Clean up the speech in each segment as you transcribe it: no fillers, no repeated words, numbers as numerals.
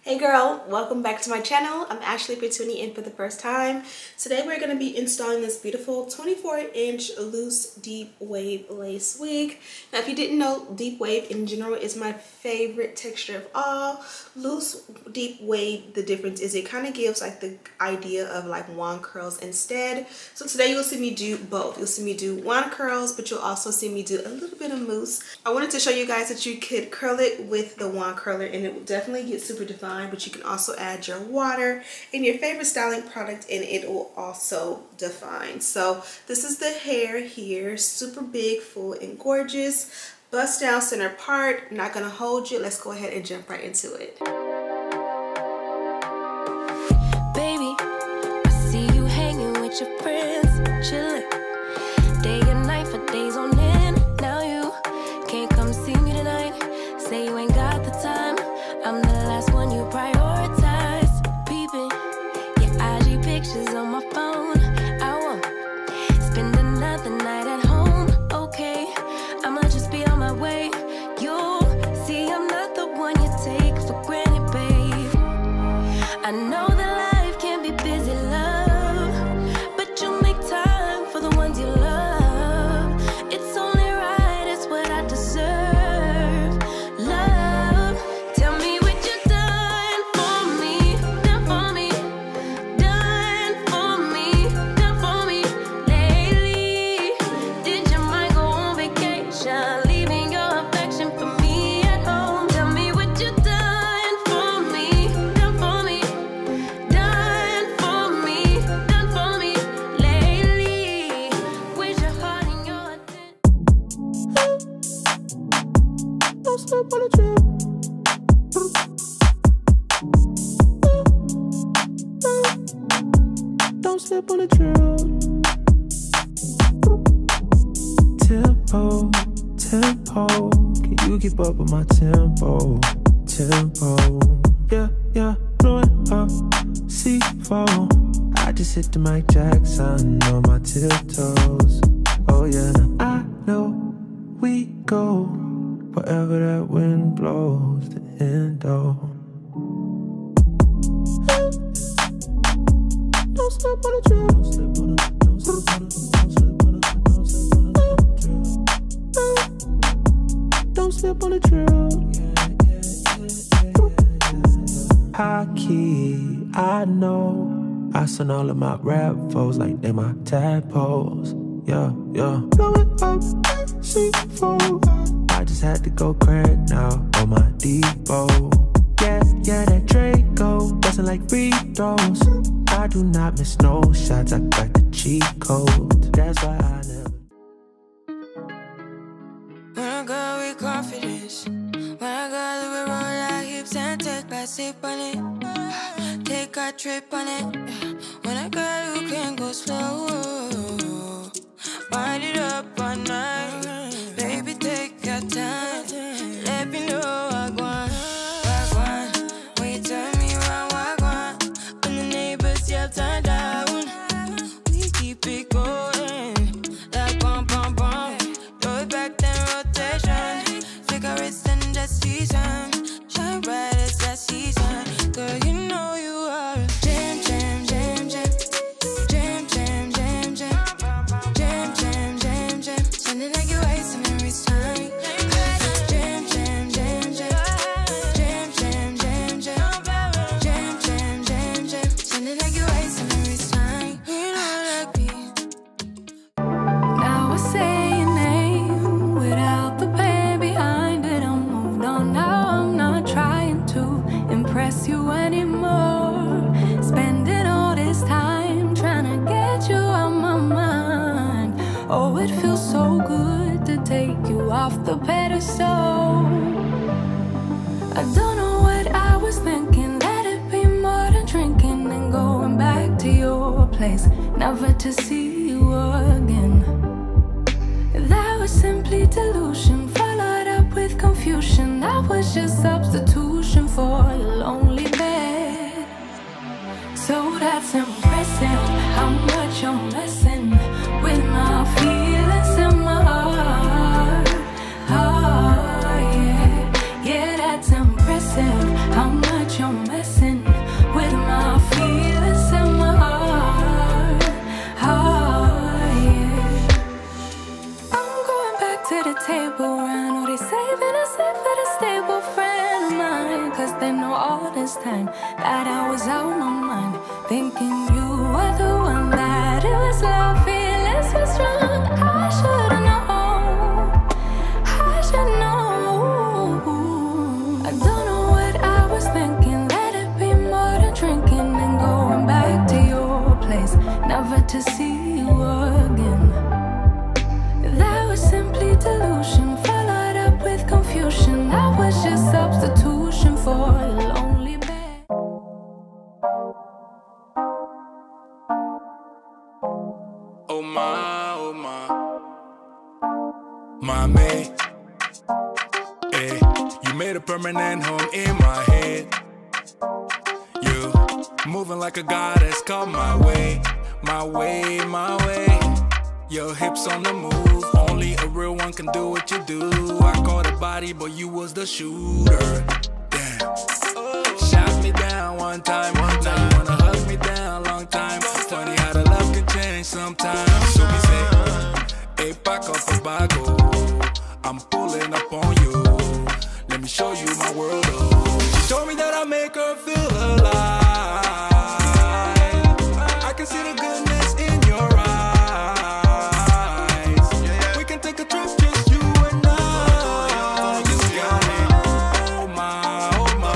Hey girl, welcome back to my channel. I'm Ashley, if you're tuning in for the first time. Today we're going to be installing this beautiful 24-inch loose deep wave lace wig. Now if you didn't know, deep wave in general is my favorite texture of all. Loose deep wave, the difference is it kind of gives like the idea of like wand curls instead. So today you'll see me do both. You'll see me do wand curls, but you'll also see me do a little bit of mousse. I wanted to show you guys that you could curl it with the wand curler and it will definitely get super defined. But you can also add your water and your favorite styling product and it will also define. So this is the hair here, super big, full and gorgeous, bust down center part. I'm not gonna hold you. Let's go ahead and jump right into it. Baby, I see you hanging with your friends, chilling day and night for days on end. Now you can't come see me tonight. Say you ain't got the time. I'm the last one you prioritize. Peeping your IG pictures on my phone. I won't spend another night at home. Okay, I'ma just be on my way. You'll see I'm not the one you take for granted, babe. I know that life can be busy, love, but you make time for the ones you love. It's only right, it's what I deserve. Don't slip on the trail. Tempo, tempo. Can you keep up with my tempo? Tempo. Yeah, blowing up C4. I just hit the Mike Jackson on my tiptoes. Oh yeah, I know we go wherever that wind blows. The endo. Don't slip on the trail. Don't slip on the, don't slip on the, don't slip on the, don't slip on the, don't slip on the trail. High key, I know. I send all of my rap foes like they my tadpoles. Yeah. Blowing up C4. I just had to go crack now on my depot. Yeah, that Draco bustin' like free throws. I do not miss no shots, I got the cheat code. That's why I never. When I go with confidence, when I go to roll like hips and take back sip on it, take a trip on it. When I go, you can go slow. Wind it up all night, baby, take your time. Let me know I want. When you turn me around, I want. When the neighbors yell turn down, we keep it going. Like bum bum bum. Throw it back then rotation. Figure it's in the season. Shine bright as that season. Girl, you know you are a jam, jam, jam, jam. Jam, jam, jam, jam. Jam, jam, jam, jam. Sounding like you're wasting every time. Jam, jam, jam, jam. Jam, jam, jam, jam. Jam, jam, jam, jam. Sounding like you're wasting every time. You know like me. Now I say your name without the pain behind it. I'm moved on now. I'm not trying to impress you anymore. Spending all this time trying to get you out my mind. Oh, it feels so good to take you off the pedestal. I don't know what I was thinking. Let it be more than drinking and going back to your place, never to see you again. That was simply delusion, followed up with confusion. That was just substitution for a lonely bed. So that's impressive, how much you're messing with my feelings in my heart. Oh yeah, that's impressive, how much you're messing with my feelings and my heart. Yeah. I'm going back to the table round. Oh, they saving us up for the stable friend of mine. Cause they know all this time that I was out my mind, thinking you were the one, that it was love, feelings were strong. I should've known, I should know. I don't know what I was thinking. Let it be more than drinking and going back to your place, never to see you again. That was simply delusion, followed up with confusion. That was just substitution for a lonely bed. Oh my, my mate. Hey, you made a permanent home in my head. You moving like a goddess, come my way, my way, my way. Your hips on the move, only a real one can do what you do. I caught a body, but you was the shooter. Damn. Shot me down one time. Now you wanna hug me down, long time. Funny how the love can change sometimes. So we say, hey, back up and back up. I'm pulling up on you. Let me show you my world. She told me that I make her feel alive. I can see the goodness in your eyes. We can take a trip, just you and I. Just got me. Oh my, oh my,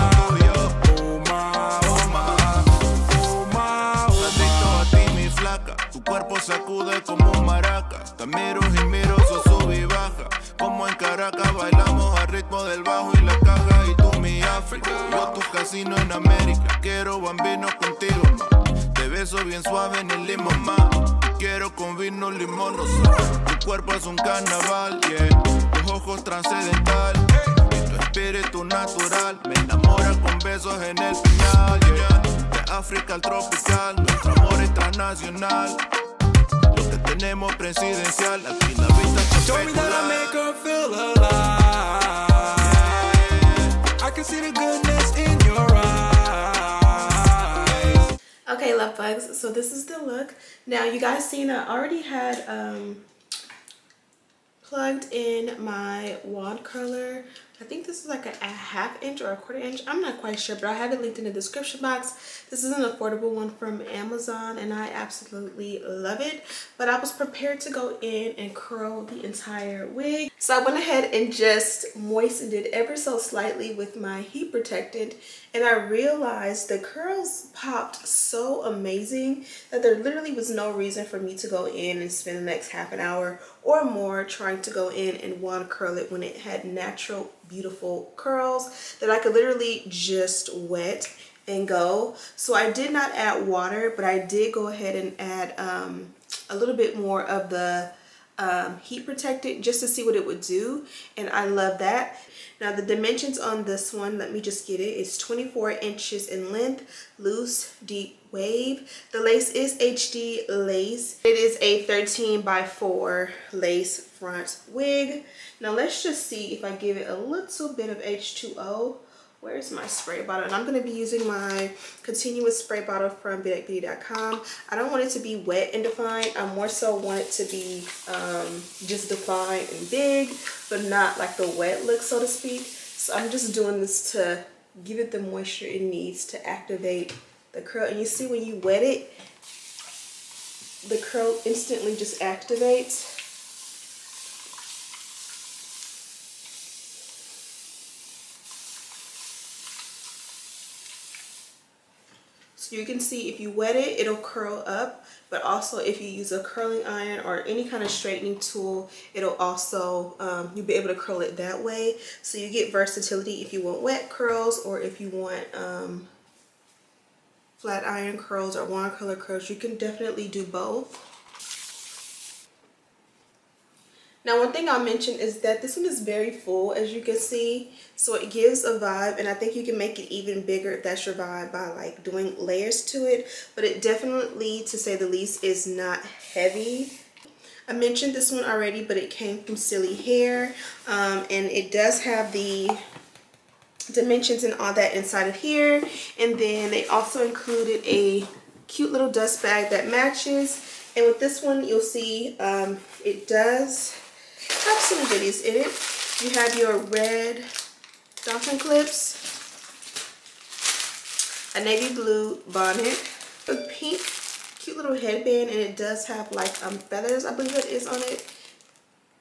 oh my, oh my, oh my. Adicto a ti, mi flaca. Tu cuerpo sacude como un maraca. Te miro y miro, so sube y baja. Como en Caracas bailamos al ritmo del bajo y la caja. Y tú mi África, yo tu casino en América. Quiero bambino contigo, ma. Te beso bien suave en el limón, ma. Quiero con vino, limón, no sal. Tu cuerpo es un carnaval, yeah. Tus ojos trascendental, y tu espíritu natural. Me enamora con besos en el piñal, yeah. De África al tropical, nuestro amor es transnacional. Lo que tenemos presidencial, aquí la vista está Told me that I make her feel alive. I can see the goodness in your eyes. Okay, love bugs, so this is the look. Now you guys seen I already had plugged in my wand curler. I think this is like a ½ inch or a ¼ inch. I'm not quite sure, but I have it linked in the description box. This is an affordable one from Amazon and I absolutely love it. But I was prepared to go in and curl the entire wig. So I went ahead and just moistened it ever so slightly with my heat protectant. And I realized the curls popped so amazing that there literally was no reason for me to go in and spend the next ½ an hour or more trying to go in and wand curl it when it had natural beautiful curls that I could literally just wet and go. So I did not add water, but I did go ahead and add a little bit more of the heat protectant just to see what it would do, and I love that. Now the dimensions on this one, let me just get it. It's 24 inches in length, loose, deep wave. The lace is HD lace. It is a 13x4 lace front wig. Now let's just see if I give it a little bit of H2O. Where's my spray bottle? And I'm going to be using my continuous spray bottle from Bedeck.com. I don't want it to be wet and defined. I more so want it to be just defined and big, but not like the wet look, so to speak. So I'm just doing this to give it the moisture it needs to activate the curl. And you see when you wet it, the curl instantly just activates. So you can see if you wet it, it'll curl up, but also if you use a curling iron or any kind of straightening tool, it'll also, you'll be able to curl it that way. So you get versatility if you want wet curls or if you want flat iron curls or wand curler curls. You can definitely do both. Now one thing I'll mention is that this one is very full, as you can see, so it gives a vibe, and I think you can make it even bigger if that's your vibe by like doing layers to it, but it definitely, to say the least, is not heavy. I mentioned this one already, but it came from Celie Hair, and it does have the dimensions and all that inside of here. And then they also included a cute little dust bag that matches. And with this one, you'll see it does have some goodies in it. You have your red dolphin clips, a navy blue bonnet, a pink cute little headband, and it does have like feathers, I believe it is on it.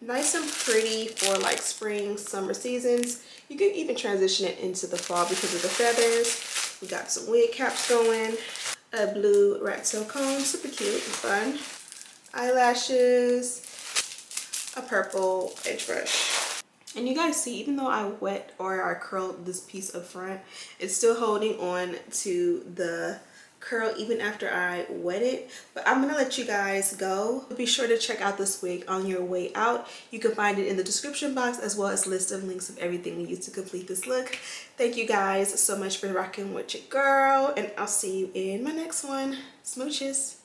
Nice and pretty for like spring, summer seasons. You can even transition it into the fall because of the feathers. We got some wig caps going, a blue rat tail comb, super cute and fun, eyelashes, a purple edge brush. And you guys see, even though I wet or I curled this piece up front, it's still holding on to the curl even after I wet it. But I'm gonna let you guys go. Be sure to check out this wig on your way out. You can find it in the description box, as well as a list of links of everything we used to complete this look. Thank you guys so much for rocking with your girl, and I'll see you in my next one. Smooches.